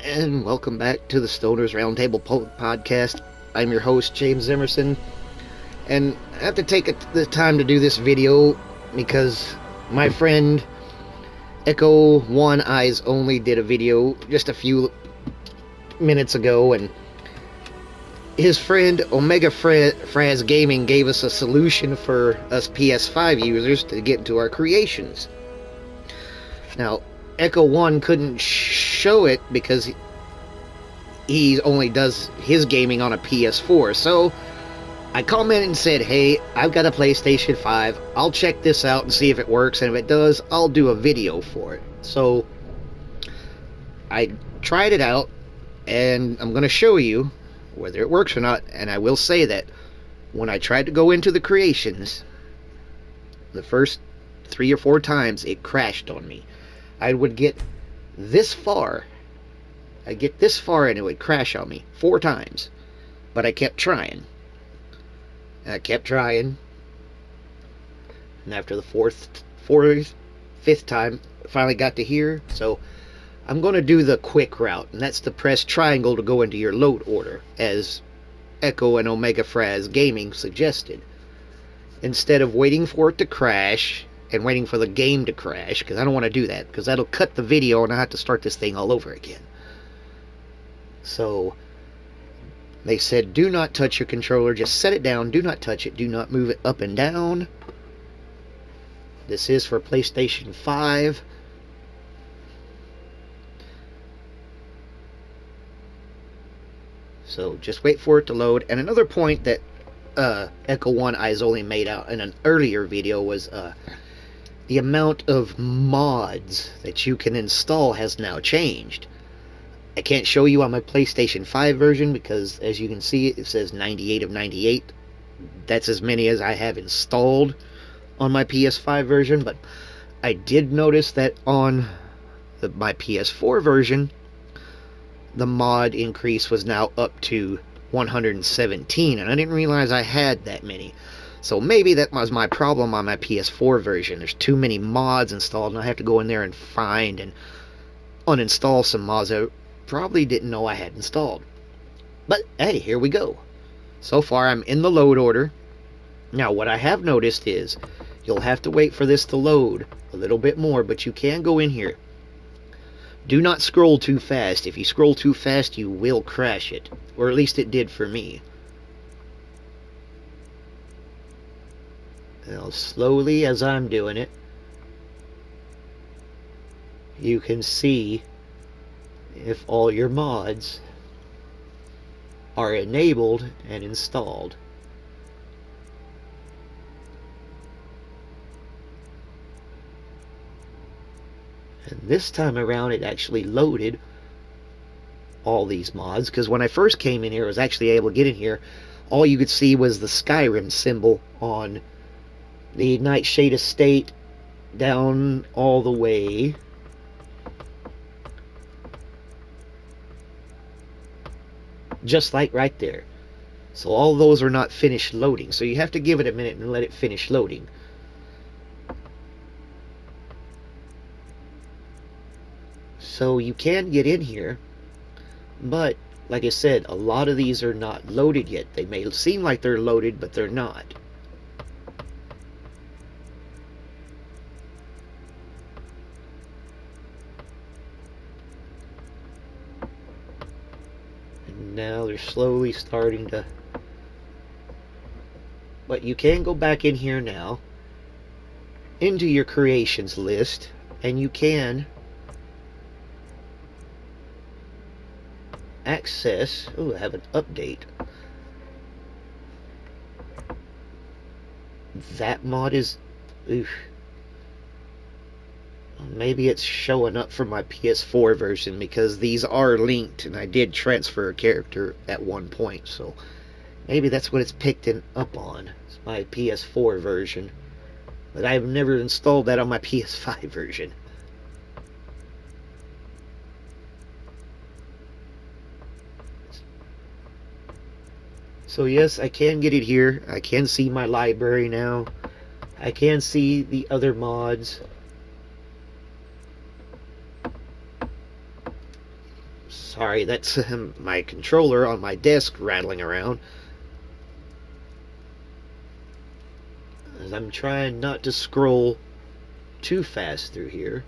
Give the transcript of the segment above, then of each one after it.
And welcome back to the Stoners Roundtable Podcast. I'm your host, James Emerson, and I have to take the time to do this video because my friend Echo One Eyes Only did a video just a few minutes ago, and his friend Omega Fraz Gaming gave us a solution for us PS5 users to get into our creations. Now, Echo One couldn't show it because he only does his gaming on a PS4. So I commented and said, hey, I've got a PlayStation 5. I'll check this out and see if it works. And if it does, I'll do a video for it. So I tried it out, and I'm going to show you whether it works or not. And I will say that when I tried to go into the creations, the first 3 or 4 times it crashed on me. I would get this far. I'd get this far and it would crash on me 4 times. But I kept trying. And I kept trying. And after the fifth time, I finally got to here. So I'm going to do the quick route. And that's to press triangle to go into your load order, as Echo and Omega Fraz Gaming suggested. Instead of waiting for it to crash and waiting for the game to crash, because I don't want to do that, because that'll cut the video and I have to start this thing all over again. So they said, do not touch your controller, just set it down, do not touch it, do not move it up and down. This is for PlayStation 5. So just wait for it to load. And another point that Echo One Eyes Only made out in an earlier video was the amount of mods that you can install has now changed. I can't show you on my PlayStation 5 version because, as you can see, it says 98 of 98. That's as many as I have installed on my PS5 version, but I did notice that on my PS4 version, the mod increase was now up to 117, and I didn't realize I had that many. So maybe that was my problem on my PS4 version. There's too many mods installed, and I have to go in there and find and uninstall some mods I probably didn't know I had installed. But hey, here we go. So far I'm in the load order. Now what I have noticed is you'll have to wait for this to load a little bit more, but you can go in here. Do not scroll too fast. If you scroll too fast, you will crash it, or at least it did for me. Now, slowly as I'm doing it, you can see if all your mods are enabled and installed. And this time around it actually loaded all these mods, because when I first came in here, I was actually able to get in here, all you could see was the Skyrim symbol on the Nightshade Estate down all the way. Just like right there. So all those are not finished loading. So you have to give it a minute and let it finish loading. So you can get in here, but like I said, a lot of these are not loaded yet. They may seem like they're loaded, but they're not. And now they're slowly starting to... But you can go back in here now into your creations list, and you can access... Oh, I have an update. That mod is... Oof. Maybe it's showing up for my PS4 version, because these are linked, and I did transfer a character at one point, so maybe that's what it's picked up on. It's my PS4 version. But I've never installed that on my PS5 version. So yes, I can get it here. I can see my library now. I can see the other mods. Sorry, that's my controller on my desk rattling around. As I'm trying not to scroll too fast through here.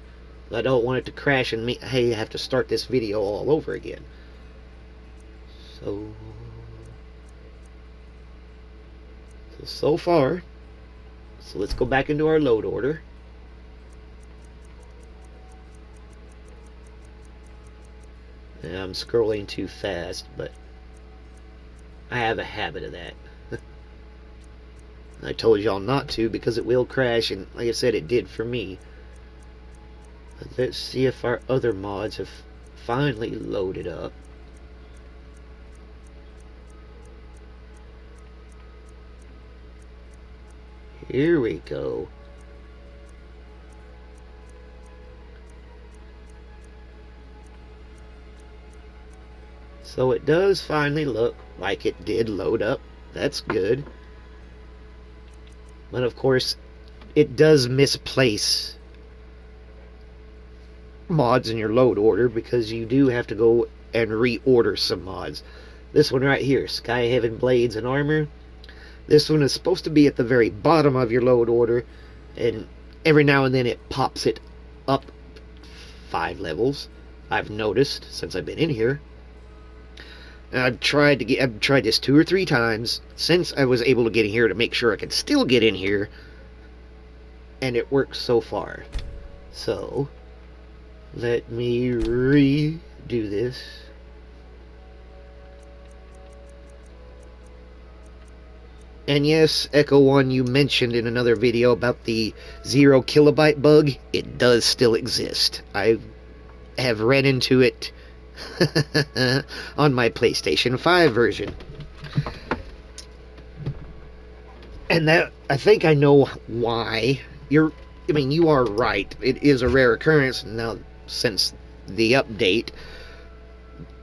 I don't want it to crash and hey, have to start this video all over again. So far. So let's go back into our load order. And I'm scrolling too fast, but I have a habit of that. I told y'all not to because it will crash, and like I said, it did for me. But let's see if our other mods have finally loaded up. Here we go. So it does finally look like it did load up. That's good. But of course, it does misplace mods in your load order because you do have to go and reorder some mods. This one right here, Skyrim Blades and Armor. This one is supposed to be at the very bottom of your load order, and every now and then it pops it up 5 levels. I've noticed since I've been in here. I've tried this 2 or 3 times since I was able to get in here to make sure I could still get in here, and it works so far. So let me redo this. And yes, Echo One, you mentioned in another video about the 0 kilobyte bug. It does still exist. I have ran into it on my PlayStation 5 version. And that, I think I know why. You are right. It is a rare occurrence now since the update,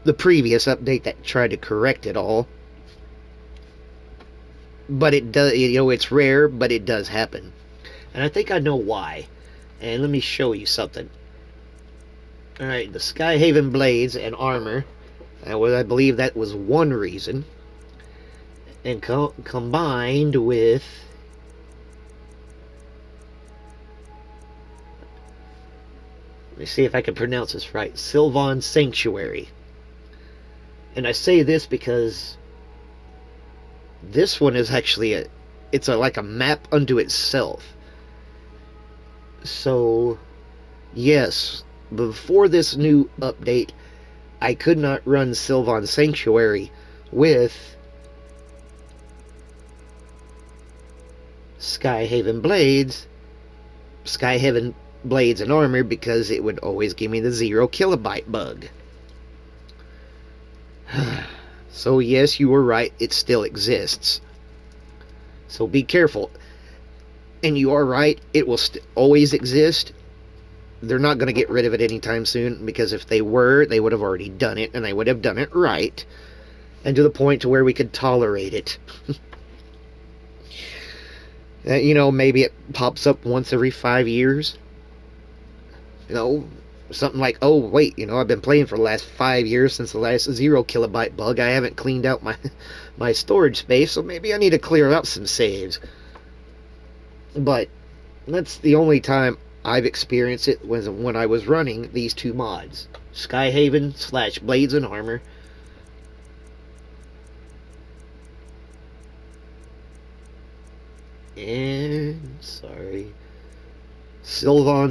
the previous update that tried to correct it all. But it does, it's rare, but it does happen. And I think I know why. And let me show you something. Alright, the Skyrim Blades and Armor. I believe that was one reason. And combined with... Let me see if I can pronounce this right. Sylvan Sanctuary. And I say this because... this one is actually like a map unto itself. So, yes, before this new update, I could not run Sylvan Sanctuary with Skyrim Blades and Armor because it would always give me the 0 kilobyte bug. So yes, you were right, it still exists. So be careful. And you are right, it will always exist. They're not going to get rid of it anytime soon, because if they were, they would have already done it, and they would have done it right. And to the point to where we could tolerate it. Maybe it pops up once every 5 years. Something like, oh, wait, I've been playing for the last 5 years since the last 0 kilobyte bug. I haven't cleaned out my storage space, so maybe I need to clear out some saves. But that's the only time I've experienced it was when I was running these 2 mods. Skyrim / Blades and Armor. And, sorry, Sylvan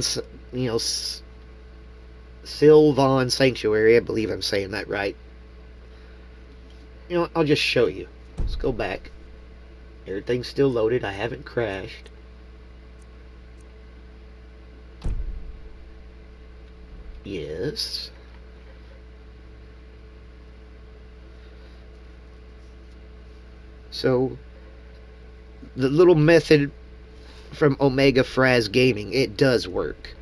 Sanctuary, I believe I'm saying that right. I'll just show you. Let's go back. Everything's still loaded. I haven't crashed. Yes. So, the little method from Omega Fraz Gaming, it does work.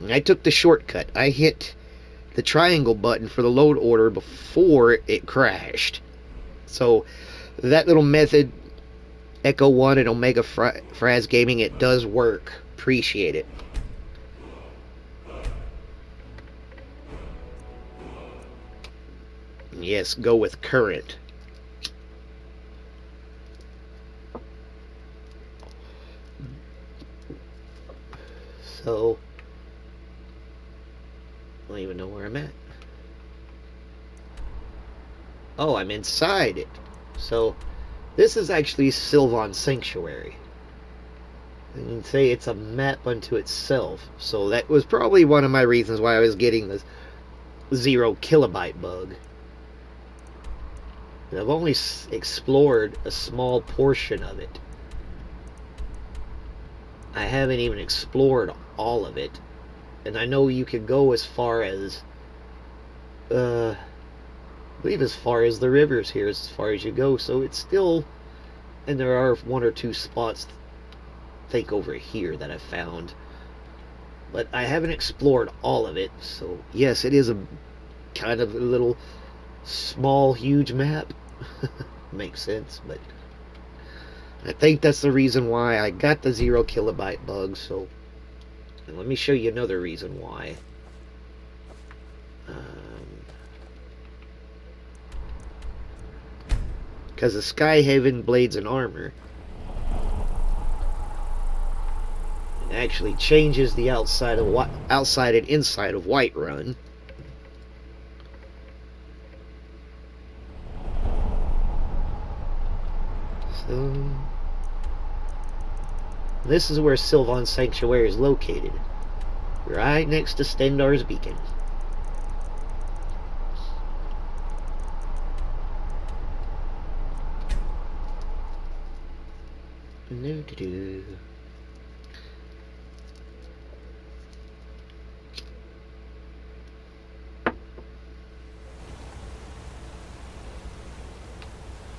I took the shortcut. I hit the triangle button for the load order before it crashed. So that little method, Echo One and Omega Fraz Gaming, it does work. Appreciate it. Yes, go with current. So, I don't even know where I'm at. Oh, I'm inside it. So, this is actually Sylvan Sanctuary. You can say it's a map unto itself. So that was probably one of my reasons why I was getting this 0 kilobyte bug. And I've only explored a small portion of it. I haven't even explored all of it. And I know you can go as far as I believe as far as the rivers here, as far as you go. So it's still, and there are 1 or 2 spots, I think, over here that I've found. But I haven't explored all of it. So yes, it is a kind of a little small, huge map. Makes sense, but I think that's the reason why I got the 0 kilobyte bug. So let me show you another reason why. Because the Skyhaven blades and armor actually changes the outside and inside of Whiterun. So this is where Sylvan Sanctuary is located, right next to Stendarr's Beacon.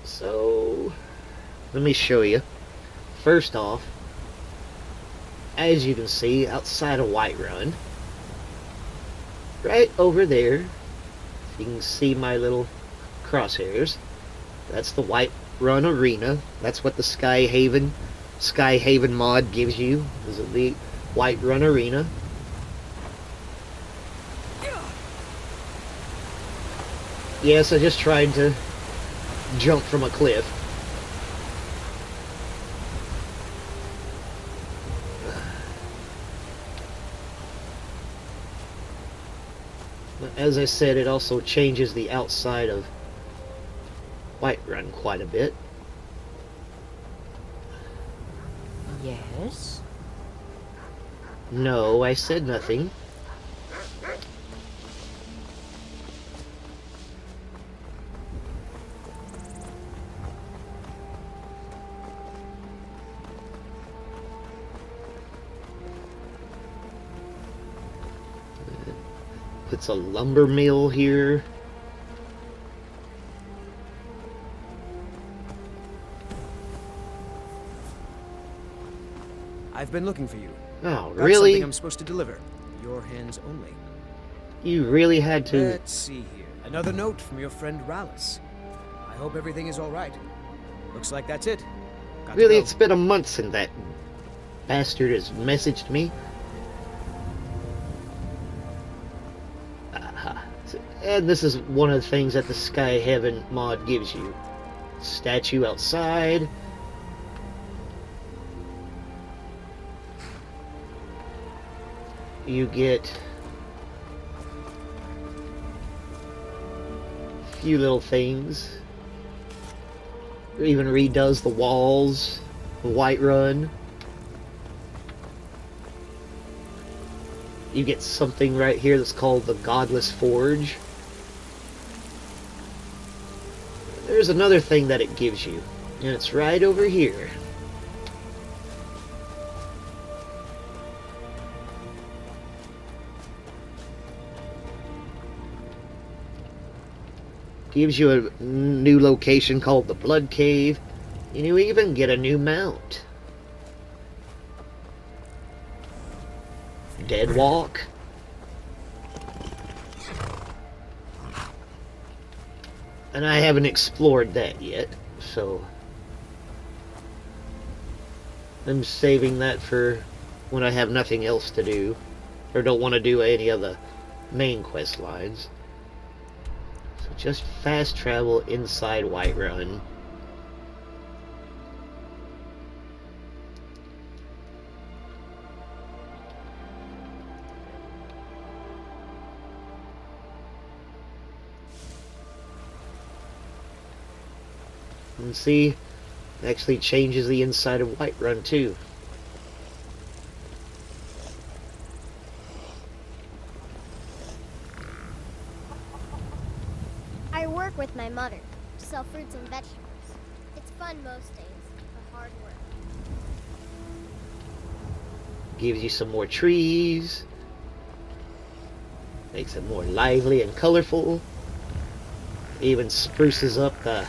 So, let me show you. First off, as you can see, outside of Whiterun, right over there, you can see my little crosshairs. That's the Whiterun Arena. That's what the Skyhaven mod gives you. Is it the Whiterun Arena? Yes, I just tried to jump from a cliff. As I said, it also changes the outside of Whiterun quite a bit. Yes? No, I said nothing. It's a lumber mill here. I've been looking for you. Oh, Got really? something I'm supposed to deliver. Your hands only. You really had to... Let's see here. Another note from your friend Rallis. I hope everything is all right. Looks like that's it. Got to Really, go. it's been a month since that bastard has messaged me. And this is one of the things that the Skyhaven mod gives you. Statue outside. You get a few little things. It even redoes the walls, the Whiterun. You get something right here that's called the Godless Forge. There's another thing that it gives you, and it's right over here. Gives you a new location called the Blood Cave, and you even get a new mount. Dead Walk. And I haven't explored that yet, so I'm saving that for when I have nothing else to do, or don't want to do any of the main quest lines. So just fast travel inside Whiterun. And see, it actually changes the inside of Whiterun too. I work with my mother, sell fruits and vegetables. It's fun most days, but hard work. Gives you some more trees. Makes it more lively and colorful. Even spruces up the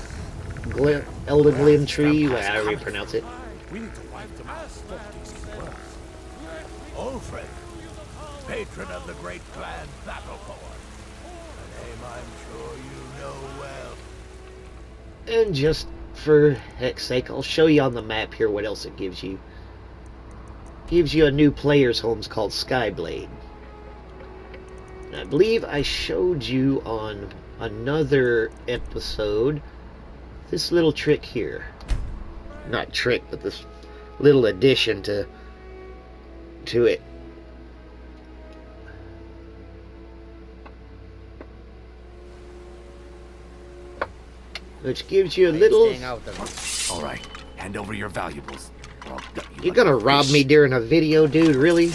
Elden Glim tree, however you pronounce it. We need to wipe them out. Ulfred, patron of the great clan Battlecore. A name I'm sure you know well. And just for heck's sake, I'll show you on the map here what else it gives you. Gives you a new player's homes called Skyblade. And I believe I showed you on another episode this little trick here. Not trick, but this little addition to it. Which gives you a little... All right, hand over your valuables. You're gonna rob me during a video, dude? Really?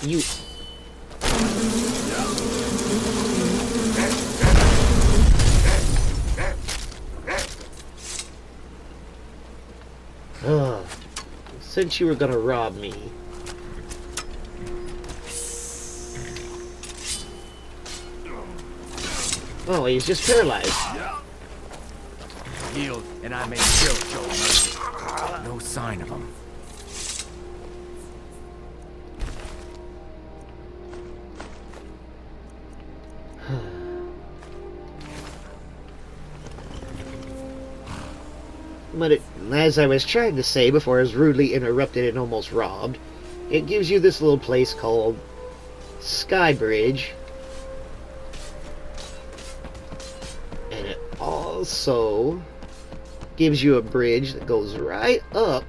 You... Since you were gonna rob me. Oh, he's just paralyzed. Healed, and I may still show mercy. No sign of him. But as I was trying to say before I was rudely interrupted and almost robbed, it gives you this little place called Skybridge. And it also gives you a bridge that goes right up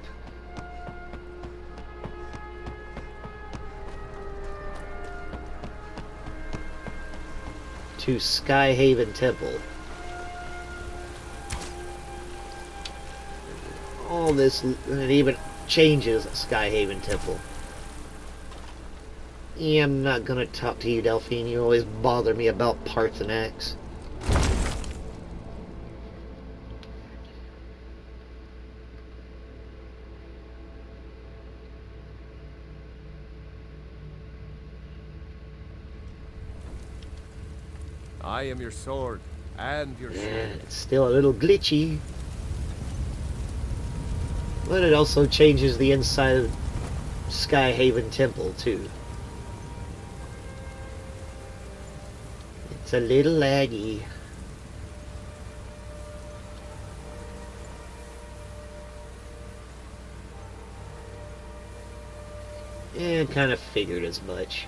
to Skyhaven Temple. All this, and it even changes Skyhaven Temple. Yeah, I'm not gonna talk to you, Delphine. You always bother me about parts and acts. I am your sword and your shield. Yeah, it's still a little glitchy. But it also changes the inside of Skyhaven Temple, too. It's a little laggy. Yeah, I kind of figured as much.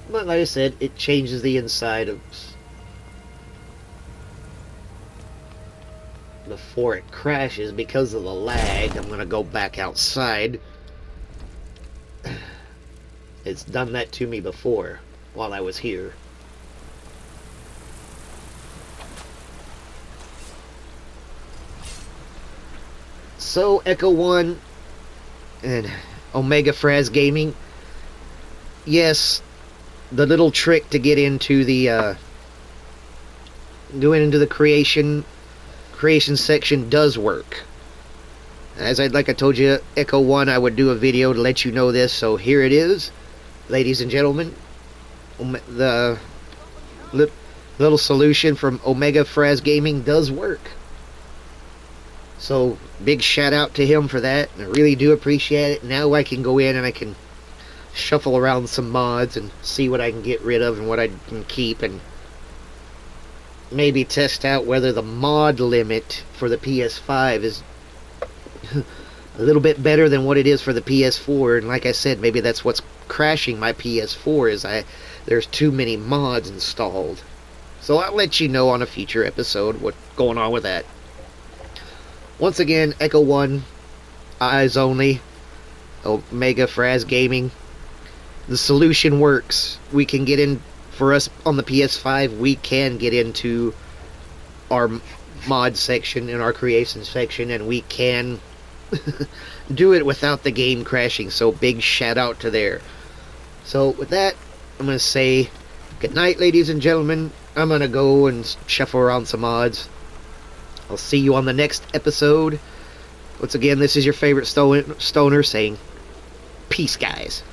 But like I said, it changes the inside of... Before it crashes, because of the lag, I'm gonna go back outside. It's done that to me before, while I was here. So, Echo 1 and Omega Fraz Gaming, yes, the little trick to get into the creation section does work. As like I told you, Echo 1, I would do a video to let you know this, so here it is, ladies and gentlemen. The little solution from Omega Fraz Gaming does work. So, big shout out to him for that. I really do appreciate it. Now I can go in and I can shuffle around some mods and see what I can get rid of and what I can keep, and maybe test out whether the mod limit for the PS5 is a little bit better than what it is for the PS4. And like I said, maybe that's what's crashing my PS4 is there's too many mods installed. So I'll let you know on a future episode what's going on with that. Once again, Echo 1, Eyes Only, Omega Fraz Gaming. The solution works. We can get in, for us on the PS5, we can get into our mod section and our creation section, and we can do it without the game crashing. So big shout out to there. So with that, I'm going to say good night, ladies and gentlemen. I'm going to go and shuffle around some mods. I'll see you on the next episode. Once again, this is your favorite stoner saying, peace, guys.